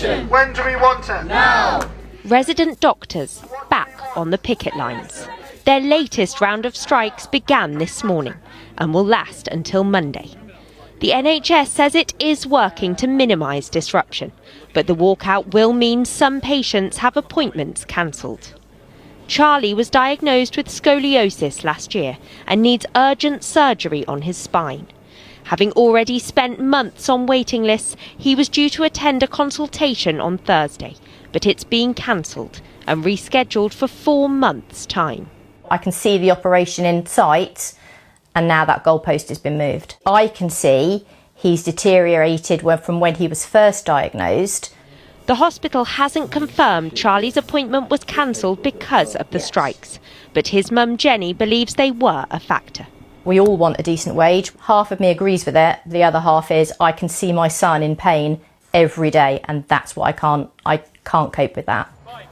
solution. When do we want it? Now. Resident doctors back on the picket lines. Their latest round of strikes began this morning and will last until Monday. The NHS says it is working to minimise disruption, but the walkout will mean some patients have appointments cancelled. Charlie was diagnosed with scoliosis last year and needs urgent surgery on his spine. Having already spent months on waiting lists, he was due to attend a consultation on Thursday, but it's been cancelled and rescheduled for 4 months' time. I can see the operation in sight, and now that goalpost has been moved. I can see he's deteriorated from when he was first diagnosed. The hospital hasn't confirmed Charlie's appointment was cancelled because of the strikes, but his mum Jenny believes they were a factor. We all want a decent wage. Half of me agrees with it. The other half is I can see my son in pain every day, and that's what I can't cope with that.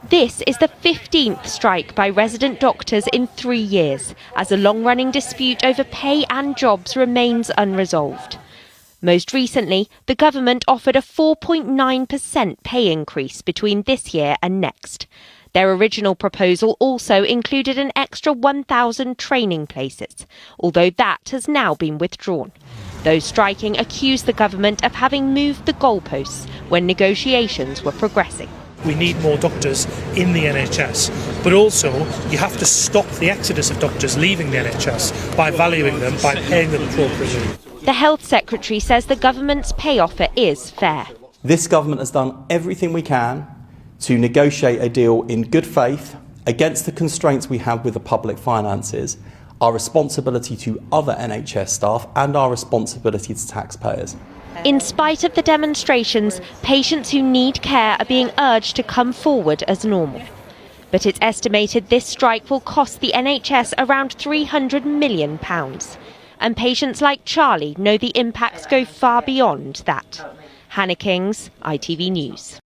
This is the 15th strike by resident doctors in 3 years, as a long-running dispute over pay and jobs remains unresolved. Most recently, the government offered a 4.9% pay increase between this year and next. Their original proposal also included an extra 1,000 training places, although that has now been withdrawn. Those striking accused the government of having moved the goalposts when negotiations were progressing. We need more doctors in the NHS, but also you have to stop the exodus of doctors leaving the NHS by valuing them, by paying them appropriately. The Health Secretary says the government's pay offer is fair. This government has done everything we can to negotiate a deal in good faith against the constraints we have with the public finances, our responsibility to other NHS staff and our responsibility to taxpayers. In spite of the demonstrations, patients who need care are being urged to come forward as normal. But it's estimated this strike will cost the NHS around £300 million. And patients like Charlie know the impacts go far beyond that. Hannah Kings, ITV News.